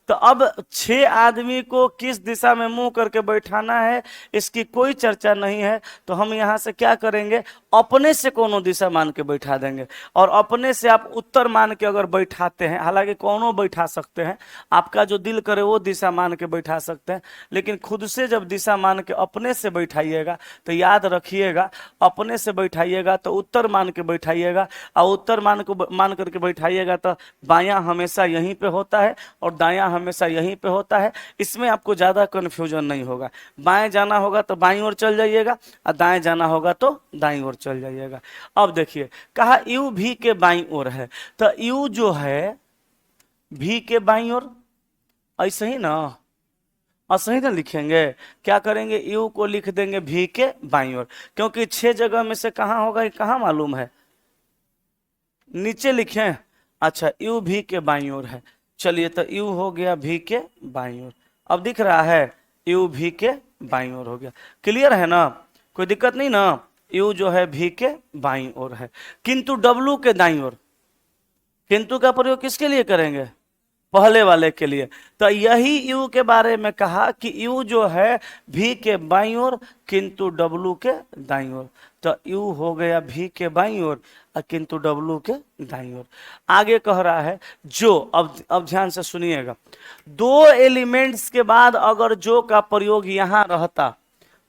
तो अब 6 आदमी को किस दिशा में मुंह करके बैठाना है इसकी कोई चर्चा नहीं है। तो हम यहां से क्या करेंगे, अपने से कोनो दिशा मान के बैठा देंगे। और अपने से आप उत्तर मान के अगर बैठाते हैं, हालांकि कोनो बैठा सकते हैं, आपका जो दिल करे वो दिशा मान के बैठा सकते हैं, लेकिन खुद से जब दिशा मान के अपने से बैठाइएगा तो याद रखिएगा, अपने से बैठाइएगा तो उत्तर मान के बैठाइएगा, और उत्तर मान करके बैठाइएगा तो बायां हमेशा यहीं पे होता है और दायां हमेशा यहीं पे होता है। इसमें आपको ज्यादा कंफ्यूजन नहीं होगा। बाएं जाना होगा तो बाईं ओर चल जाइएगा, और दाएं जाना होगा तो दाईं ओर चल जाइएगा। अब देखिए, कहा यू भी के बाईं ओर है, तो यू जो है भी के बाईं ओर, ऐसे ही ना, ऐसे ही ना लिखेंगे। क्या करेंगे, यू को लिख देंगे भी के बाईं ओर, क्योंकि 6 जगह में से कहां होगा ये कहां मालूम है, नीचे लिखें। अच्छा, यू भी के बाईं ओर है, चलिए तो यू हो गया भी के बाईं ओर। अब दिख रहा है यू भी के बाईं ओर हो गया। क्लियर है ना, कोई दिक्कत नहीं ना। यू जो है भी के बाईं ओर है, किंतु डब्लू के दाईं ओर। किंतु का प्रयोग किसके लिए करेंगे, पहले वाले के लिए। तो यही यू के बारे में कहा कि यू जो है भी के बाईं ओर किंतु डब्लू के दाईं ओर। तो यू हो गया भी के बाईं ओर किंतु डब्लू के दाईं ओर। आगे कह रहा है जो, अब ध्यान से सुनिएगा, 2 एलिमेंट्स के बाद अगर जो का प्रयोग यहां रहता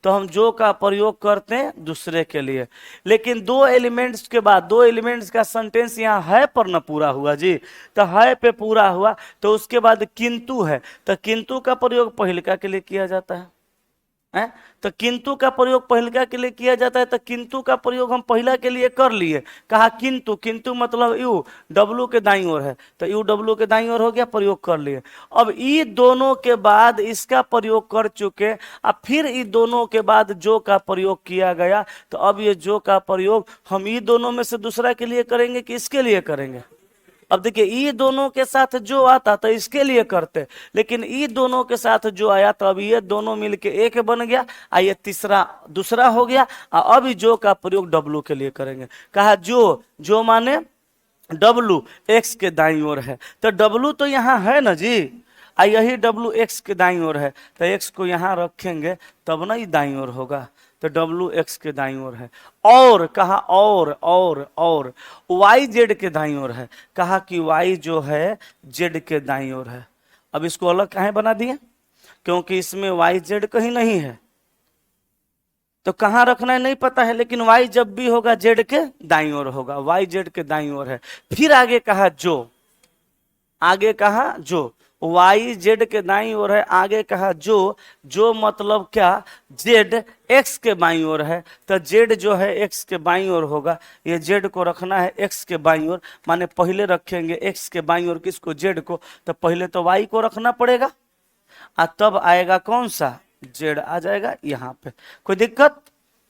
तो हम जो का प्रयोग करते हैं दूसरे के लिए, लेकिन 2 एलिमेंट्स के बाद, 2 एलिमेंट्स का सेंटेंस यहाँ है पर न पूरा हुआ जी, तो है पे पूरा हुआ, तो उसके बाद किंतु है, तो किंतु का प्रयोग पहिलका के लिए किया जाता है। तो किंतु का प्रयोग पहिलका के लिए किया जाता है, तो किंतु का प्रयोग हम पहिला के लिए कर लिए। कहा किंतु, किंतु मतलब यू डब्लू के दाईं ओर है, तो यू डब्लू के दाईं ओर हो गया, प्रयोग कर लिए। अब ई दोनों के बाद इसका प्रयोग कर चुके, अब फिर ई दोनों के बाद जो का प्रयोग किया गया, तो अब ये जो का प्रयोग हम ई दोनों में से दूसरा के लिए करेंगे कि इसके लिए करेंगे। अब देखिए, ये दोनों के साथ जो आता तो इसके लिए करते, लेकिन ये दोनों के साथ जो आया तो अब ये दोनों मिलके एक बन गया, ये तीसरा दूसरा हो गया। अब जो का प्रयोग डब्लू के लिए करेंगे। कहा जो माने डब्लू एक्स के दाईं ओर है, तो डब्लू तो यहाँ है ना जी, यही डब्लू एक्स के दाईं ओर है, तो एक्स को यहाँ रखेंगे तब ना ये दाईं ओर होगा, तो डब्लू एक्स के दाईं ओर है। और कहा और वाई जेड के दाईं ओर है, कहा कि वाई जो है जेड के दाईं ओर है। अब इसको अलग काहे बना दिए, क्योंकि इसमें वाई जेड कहीं नहीं है, तो कहां रखना है नहीं पता है, लेकिन वाई जब भी होगा जेड के दाईं ओर होगा, वाई जेड के दाईं ओर है। फिर आगे कहा जो वाई जेड के दाईं ओर है, आगे कहा जो मतलब क्या, जेड एक्स के बाईं ओर है, तो जेड जो है एक्स के बाईं ओर होगा, ये जेड को रखना है एक्स के बाईं ओर, माने पहले रखेंगे एक्स के बाईं ओर किसको, जेड को, तो पहले तो वाई को रखना पड़ेगा, तब आएगा कौन सा, जेड आ जाएगा यहाँ पे। कोई दिक्कत,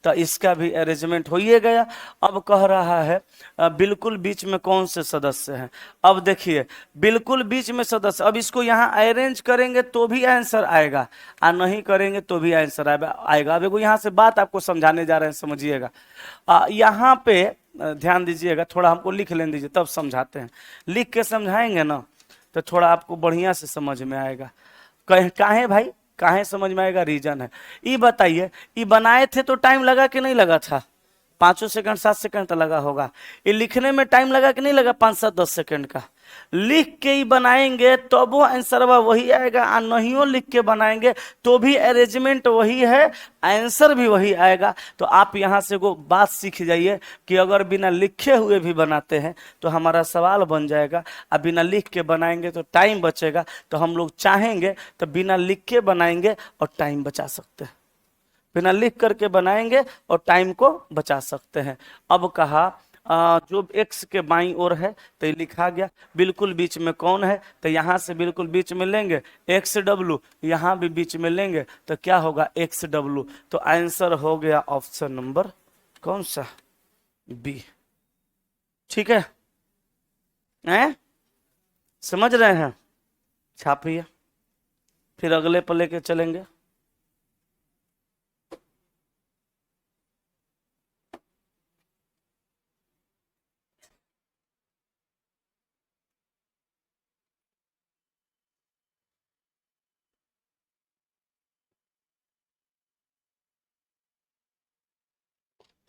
तो इसका भी अरेंजमेंट हो ही गया। अब कह रहा है बिल्कुल बीच में कौन से सदस्य हैं। अब देखिए, बिल्कुल बीच में सदस्य, अब इसको यहाँ अरेंज करेंगे तो भी आंसर आएगा, और नहीं करेंगे तो भी आंसर आएगा। अब यहाँ से बात आपको समझाने जा रहे हैं, समझिएगा। यहाँ पे ध्यान दीजिएगा, थोड़ा हमको लिख लेने दीजिए तब समझाते हैं। लिख के समझाएंगे ना तो थोड़ा आपको बढ़िया से समझ में आएगा। काहे भाई, काहे समझ में आएगा, रीजन है। ये बताइए, ये बनाए थे तो टाइम लगा कि नहीं लगा था, 5 सेकंड 7 सेकंड तो लगा होगा। ये लिखने में टाइम लगा कि नहीं लगा, 5 7 10 सेकंड का। लिख के ही बनाएंगे तो वो आंसर वही आएगा, और नहीं लिख के बनाएंगे तो भी अरेंजमेंट वही है, आंसर भी वही आएगा। तो आप यहाँ से वो बात सीख जाइए कि अगर बिना लिखे हुए भी बनाते हैं तो हमारा सवाल बन जाएगा, और बिना लिख के बनाएंगे तो टाइम बचेगा। तो हम लोग चाहेंगे तो बिना लिख के बनाएंगे और टाइम बचा सकते हैं, बिना लिख करके बनाएंगे और टाइम को बचा सकते हैं। अब कहा जो एक्स के बाईं ओर है तो ये लिखा गया, बिल्कुल बीच में कौन है, तो यहाँ से बिल्कुल बीच में लेंगे एक्स डब्लू, यहाँ भी बीच में लेंगे तो क्या होगा, एक्स डब्लू। तो आंसर हो गया ऑप्शन नंबर कौन सा, बी। ठीक है, समझ रहे हैं? छापिए, फिर अगले पर लेके चलेंगे।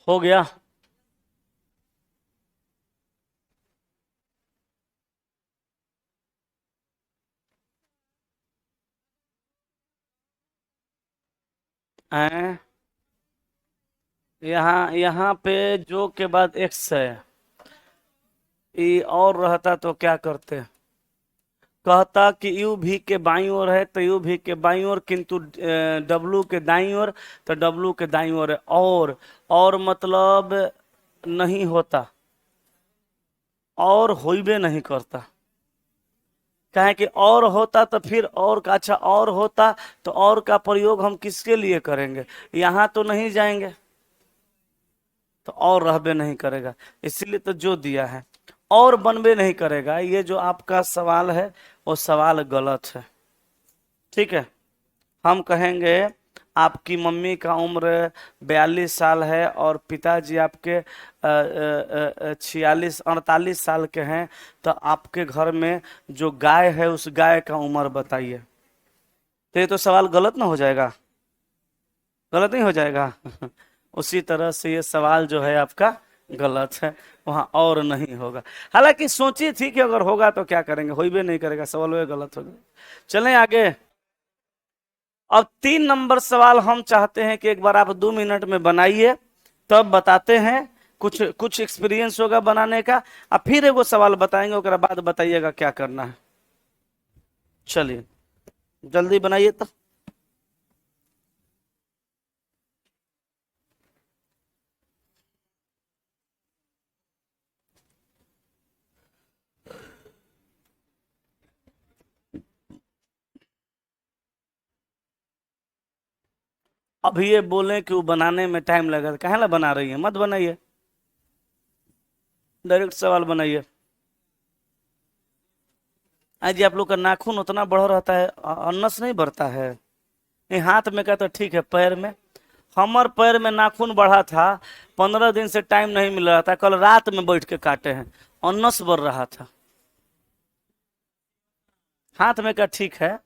हो गया? हैं? यहाँ यहाँ पे जो के बाद एक्स है, ये और रहता तो क्या करते? कहता कि यू भी के बाईं ओर है तो यू भी के बाईं ओर, किंतु डब्लू के दाईं ओर तो डब्लू के दाईं ओर है। और मतलब नहीं होता, और होइबे नहीं करता। कहे कि और होता तो फिर और का, अच्छा और होता तो और का प्रयोग हम किसके लिए करेंगे? यहां तो नहीं जाएंगे, तो और रहबे नहीं करेगा, इसीलिए तो जो दिया है और बनबे नहीं करेगा। ये जो आपका सवाल है वो सवाल गलत है। ठीक है, हम कहेंगे आपकी मम्मी का उम्र 42 साल है और पिताजी आपके 46 48 साल के हैं, तो आपके घर में जो गाय है उस गाय का उम्र बताइए। तो ये तो सवाल गलत ना हो जाएगा? गलत नहीं हो जाएगा? उसी तरह से ये सवाल जो है आपका गलत है, वहां और नहीं होगा। हालांकि सोची थी कि अगर होगा तो क्या करेंगे, होइबे नहीं करेगा, सवाल वो गलत हो गया। चलें आगे। अब 3 नंबर सवाल हम चाहते हैं कि एक बार आप 2 मिनट में बनाइए, तब बताते हैं। कुछ कुछ एक्सपीरियंस होगा बनाने का, अब फिर एगो सवाल बताएंगे, उसके बाद बताइएगा क्या करना है। चलिए जल्दी बनाइए तो। अभी ये बोले कि वो बनाने में टाइम लगेगा, कहे ना बना रही है, मत बनाइए, डायरेक्ट सवाल बनाइए। आज आप लोग का नाखून उतना बड़ा रहता है, नस नहीं बढ़ता है। ये हाथ में का तो ठीक है, पैर में, हमर पैर में नाखून बढ़ा था, 15 दिन से टाइम नहीं मिल रहा था, कल रात में बैठ के काटे हैं और नस बढ़ रहा था। हाथ में का ठीक है।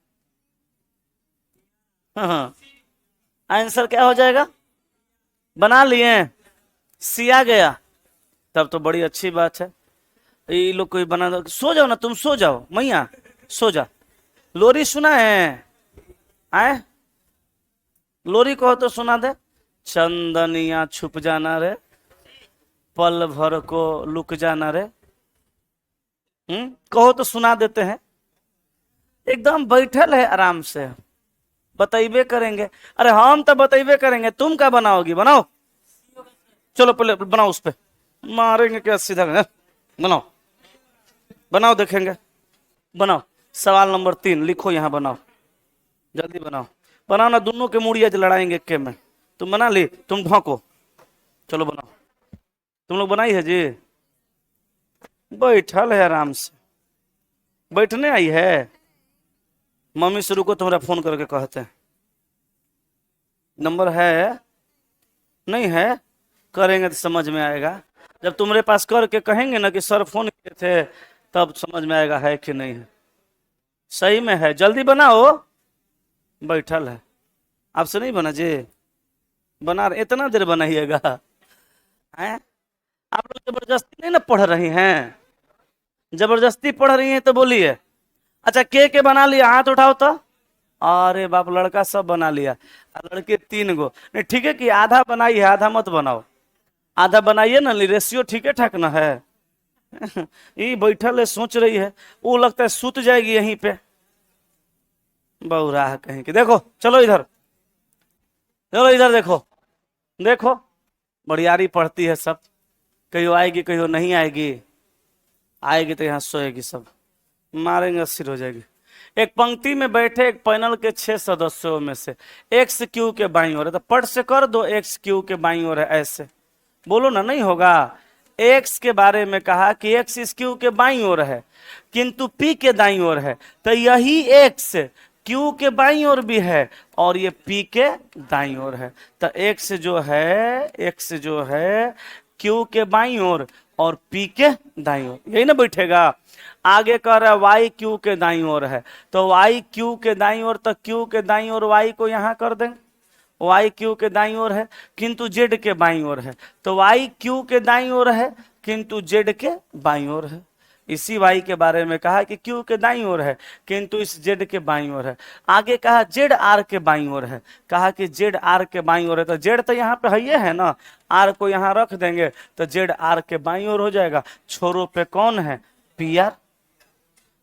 हाँ, आंसर क्या हो जाएगा? बना लिए, सिया गया, तब तो बड़ी अच्छी बात है। ये लोग कोई बना दो, सो जाओ ना, तुम सो जाओ मैया, सो जा। लोरी सुना है? आए, लोरी कहो तो सुना दे। चंदनिया छुप जाना रे, पल भर को लुक जाना रे। कहो तो सुना देते हैं। एकदम बैठल है आराम से, बतैबे करेंगे। अरे हम तो बतैबे करेंगे, तुम क्या बनाओगी? बनाओ, चलो पहले बनाओ, उस पे मारेंगे क्या सीधा। बनाओ बनाओ, देखेंगे। बनाओ, सवाल नंबर 3 लिखो यहाँ, बनाओ जल्दी बनाओ। बनाओ ना, दोनों के मुड़ी आज लड़ाएंगे एक में। तुम बना ली, तुम ढोको, चलो बनाओ। तुम लोग बनाई है जी? बैठल है आराम से, बैठने आई है। मम्मी शुरू को तुम्हारा फोन करके कहते हैं, नंबर है नहीं है, करेंगे तो समझ में आएगा। जब तुम्हारे पास करके कहेंगे ना कि सर फोन किए थे, तब समझ में आएगा है कि नहीं है। सही में है, जल्दी बनाओ। बैठल है, आपसे नहीं बना जी? बना रहे, इतना देर बनाइएगा हैं? आप लोग जबरदस्ती नहीं ना पढ़ रही हैं? जबरदस्ती पढ़ रही हैं तो बोलिए। अच्छा, के बना लिया? हाथ उठाओ तो। अरे बाप, लड़का सब बना लिया, लड़के 3 गो। नहीं ठीक है कि आधा बनाई है, आधा मत बनाओ, आधा बनाइए ना, रेशियो ठीक है ठाक ना है। ये बैठल है, सोच रही है, वो लगता है सूत जाएगी यहीं पे, बहुराह कहीं की। देखो, चलो इधर, चलो इधर देखो, देखो बड़ियारी पढ़ती है सब, कहियो आएगी कहियो नहीं आएगी, आएगी तो यहाँ सोएगी, सब मारेंगे, सिर हो जाएगी। एक पंक्ति में बैठे एक पैनल के 6 सदस्यों में से एक्स क्यू के बाईं ओर है, तो पट से कर दो, एक्स क्यू के बाईं ओर है, ऐसे बोलो ना, नहीं होगा? एक्स के बारे में कहा कि एक्स इस क्यू के बाईं ओर है किंतु पी के दाईं ओर है, तो यही एक्स क्यू के बाईं ओर भी है और ये पी के दाईं ओर है। तो एक्स जो है क्यू के बाईं ओर और पी के दाईं ओर, यही ना बैठेगा। आगे कह रहा है वाई क्यू के दाईं ओर है, तो वाई क्यू के दाईं ओर, तो क्यू के दाईं ओर वाई को यहां कर देंगे, वाई क्यू के दाईं ओर है किंतु जेड के बाईं ओर है, तो वाई क्यू के दाईं ओर है किंतु जेड के बाईं ओर है। इसी वाई के बारे में कहा कि क्यू के दाईं ओर है किंतु इस जेड के बाईं ओर है। आगे कहा जेड आर के बाईं ओर है, कहा कि जेड आर के बाईं ओर है, तो जेड तो यहाँ पे है ना, आर को यहाँ रख देंगे तो जेड आर के बाईं ओर हो जाएगा। छोरों पे कौन है, पी आर।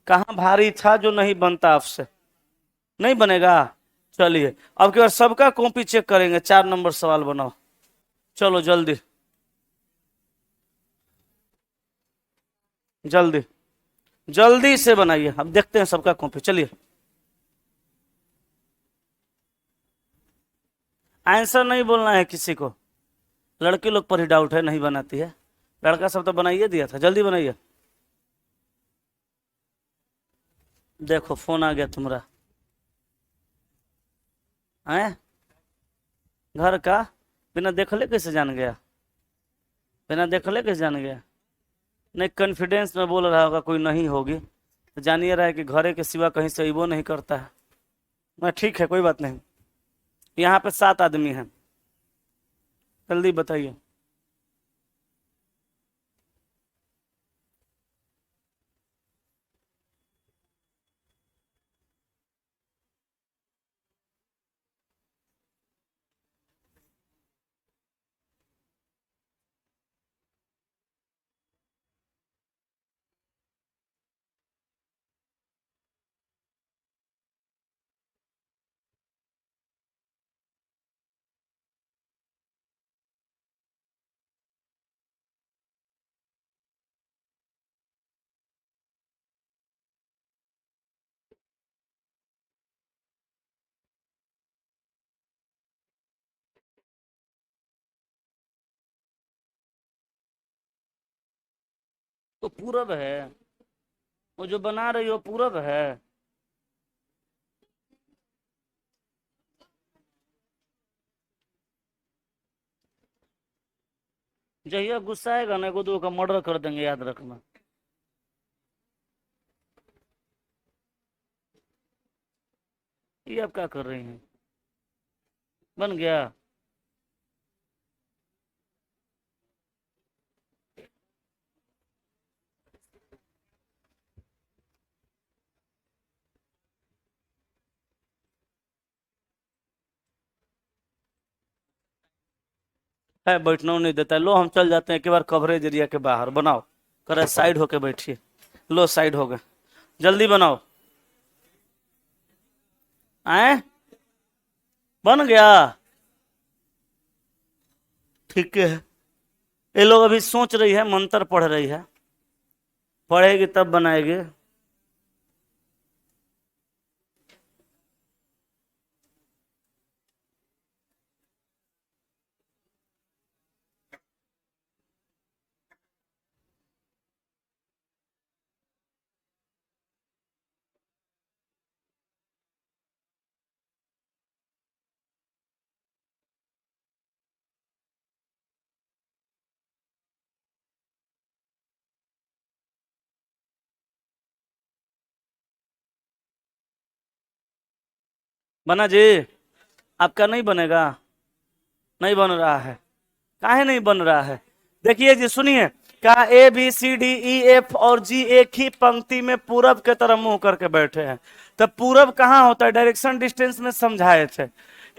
कहां भारी था जो नहीं बनता आपसे, नहीं बनेगा। चलिए अब की बार सबका कॉपी चेक करेंगे, 4 नंबर सवाल बनाओ, चलो जल्दी जल्दी जल्दी से बनाइए, अब देखते हैं सबका कॉपी। चलिए आंसर नहीं बोलना है किसी को, लड़के लोग पर ही डाउट है, नहीं बनाती है, लड़का सब तो बनाइए दिया था, जल्दी बनाइए। देखो फोन आ गया तुम्हारा, हैं घर का, बिना देखले कैसे जान गया, बिना देखले कैसे जान गया। नहीं कॉन्फिडेंस में बोल रहा होगा कोई नहीं होगी, तो जानिए रहा है कि घरे के सिवा कहीं से वो नहीं करता है। मैं ठीक है कोई बात नहीं, यहाँ पे 7 आदमी हैं, जल्दी बताइए। तो पूरब है, वो जो बना रही हो पूरब है। जहिया गुस्सा आएगा ना, दो का मर्डर कर देंगे, याद रखना। ये आप क्या कर रही हैं, बन गया। है बैठना नहीं देता है। लो हम चल जाते हैं एक बार कवरेज एरिया के बाहर, बनाओ। करे साइड होके बैठिए, लो साइड हो गए, जल्दी बनाओ। आए बन गया, ठीक है। ये लोग अभी सोच रही है, मंत्र पढ़ रही है, पढ़ेगी तब बनाएगी। बना जी, आपका नहीं बनेगा, नहीं बन रहा है, काहे नहीं बन रहा है। देखिए जी सुनिए, कहा A B C D E F और जी एक ही पंक्ति में पूरब के तरफ मुंह करके बैठे हैं। तो पूरब कहाँ होता है, डायरेक्शन डिस्टेंस में समझाए थे,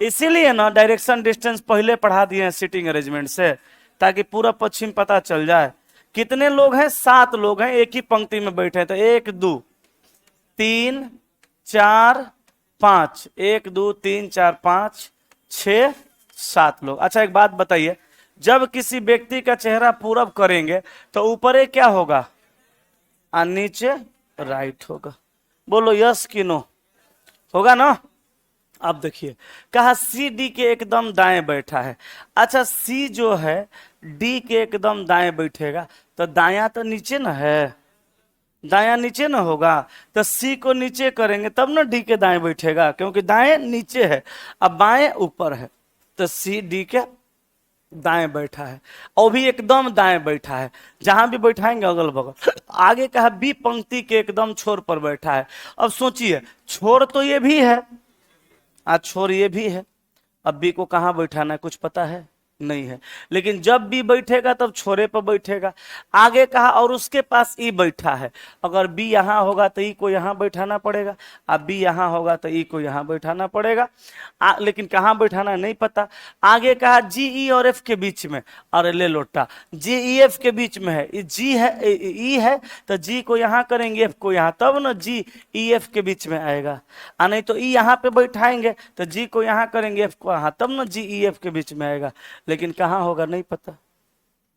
इसीलिए ना डायरेक्शन डिस्टेंस पहले पढ़ा दिए हैं सीटिंग अरेंजमेंट से, ताकि पूरब पश्चिम पता चल जाए। कितने लोग हैं, 7 लोग हैं, एक ही पंक्ति में बैठे हैं, तो 1 2 3 4 5, 1 2 3 4 5 6 7 लोग। अच्छा एक बात बताइए, जब किसी व्यक्ति का चेहरा पूरब करेंगे तो ऊपर क्या होगा, और नीचे राइट होगा। बोलो यस कि नो, होगा ना। अब देखिए, कहा सी डी के एकदम दाएं बैठा है। अच्छा, सी जो है डी के एकदम दाएं बैठेगा, तो दायां तो नीचे ना है, दायां नीचे ना होगा, तो सी को नीचे करेंगे तब ना डी के दाएं बैठेगा, क्योंकि दाएं नीचे है, अब बाएं ऊपर है, तो सी डी के दाएं बैठा है, और भी एकदम दाएं बैठा है, जहां भी बैठाएंगे अगल बगल। आगे कहा बी पंक्ति के एकदम छोर पर बैठा है। अब सोचिए, छोर तो ये भी है, आज छोर ये भी है, अब बी को कहां बैठाना है कुछ पता है नहीं है, लेकिन जब बी बैठेगा तब छोरे पर बैठेगा। आगे कहा और उसके पास ई बैठा है, अगर बी यहां होगा तो ई को यहां बैठाना पड़ेगा, अब बी यहां होगा तो ई को यहां बैठाना पड़ेगा, लेकिन कहां बैठाना नहीं पता। आगे कहा जी ई और एफ के बीच में, अरे ले लोटा, जी ई एफ के बीच में है, जी है ई है, तो जी को यहां करेंगे एफ को यहां, तब ना जी ई एफ के बीच में आएगा, नहीं तो ई यहां पे बैठाएंगे तो जी को यहां करेंगे एफ को यहां, तब ना जी ई एफ के बीच में आएगा, लेकिन कहां होगा नहीं पता,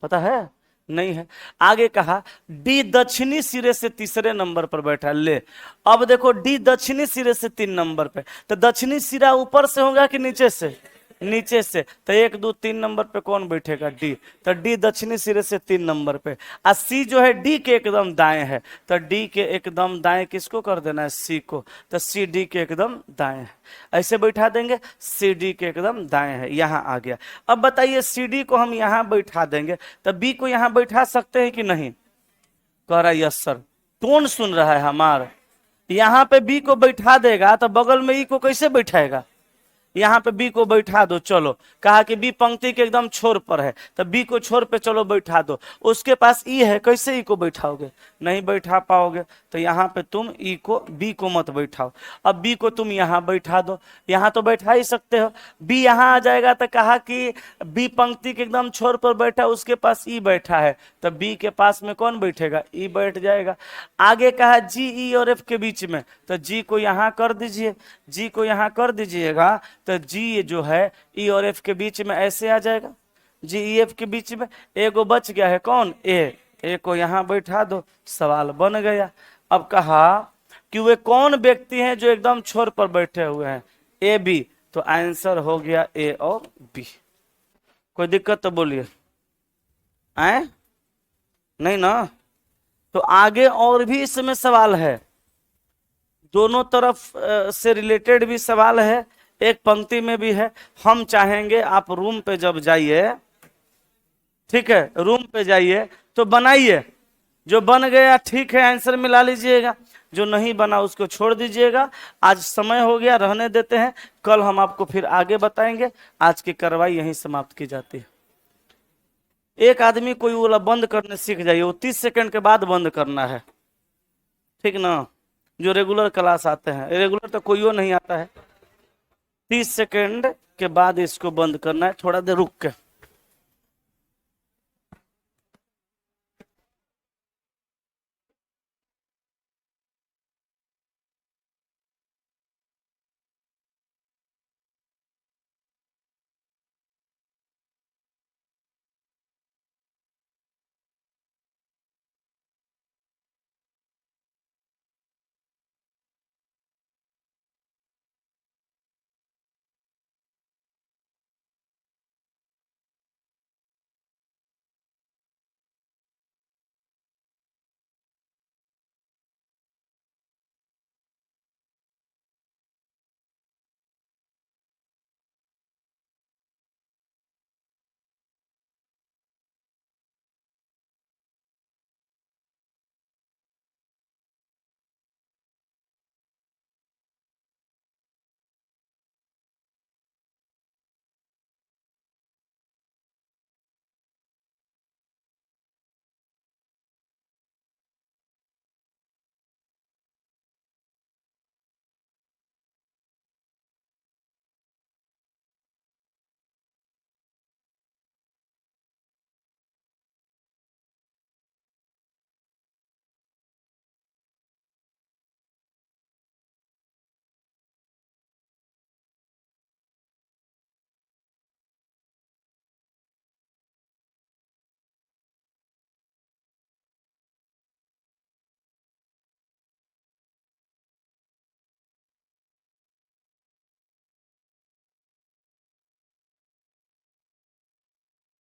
पता है नहीं है। आगे कहा डी दक्षिणी सिरे से तीसरे नंबर पर बैठा, ले अब देखो डी दक्षिणी सिरे से 3 नंबर पे, तो दक्षिणी सिरा ऊपर से होगा कि नीचे से, नीचे से, तो 1 2 3 नंबर पे कौन बैठेगा, डी, तो डी दक्षिणी सिरे से 3 नंबर पे, और सी जो है डी के एकदम दाएं है, तो डी के एकदम दाएं किसको कर देना है, सी को, तो सी डी के एकदम दाएं है, ऐसे बैठा देंगे, सी डी के एकदम दाएं है, यहां आ गया। अब बताइए सी डी को हम यहां बैठा देंगे तो बी को यहां बैठा सकते हैं कि नहीं, कह रहा यस सर, टोन सुन रहा है हमारा, यहां पे बी को बैठा देगा तो बगल में ई को कैसे बैठाएगा, यहाँ पे बी को बैठा दो, चलो कहा कि बी पंक्ति के एकदम छोर पर है, तो बी को छोर पे चलो बैठा दो, उसके पास ई है, कैसे ई को बैठाओगे, नहीं बैठा पाओगे, तो यहाँ पे तुम ई को, बी को मत बैठाओ, अब बी को तुम यहाँ बैठा दो, यहाँ तो बैठा ही सकते हो, बी यहाँ आ जाएगा, तो कहा कि बी पंक्ति के एकदम छोर पर बैठा, उसके पास ई बैठा है, तो बी के पास में कौन बैठेगा, ई बैठ जाएगा। आगे कहा जी ई और एफ के बीच में, तो जी को यहाँ कर दीजिए, जी को यहाँ कर दीजिएगा, तो जी जो है ई और एफ के बीच में ऐसे आ जाएगा, जी ई एफ के बीच में एगो बच गया है, कौन, ए को यहां बैठा दो, सवाल बन गया। अब कहा कि वे कौन व्यक्ति हैं जो एकदम छोर पर बैठे हुए हैं, ए बी, तो आंसर हो गया ए और बी। कोई दिक्कत तो बोलिए, आए नहीं ना, तो आगे और भी इसमें सवाल है, दोनों तरफ से रिलेटेड भी सवाल है, एक पंक्ति में भी है। हम चाहेंगे आप रूम पे जब जाइए, ठीक है, रूम पे जाइए तो बनाइए, जो बन गया ठीक है आंसर मिला लीजिएगा, जो नहीं बना उसको छोड़ दीजिएगा। आज समय हो गया, रहने देते हैं, कल हम आपको फिर आगे बताएंगे। आज की कार्रवाई यहीं समाप्त की जाती है। एक आदमी कोई वाला बंद करने सीख जाइए, वो 30 सेकंड के बाद बंद करना है, ठीक ना, जो रेगुलर क्लास आते हैं, रेगुलर तो कोई नहीं आता है, 30 सेकंड के बाद इसको बंद करना है, थोड़ा देर रुक के।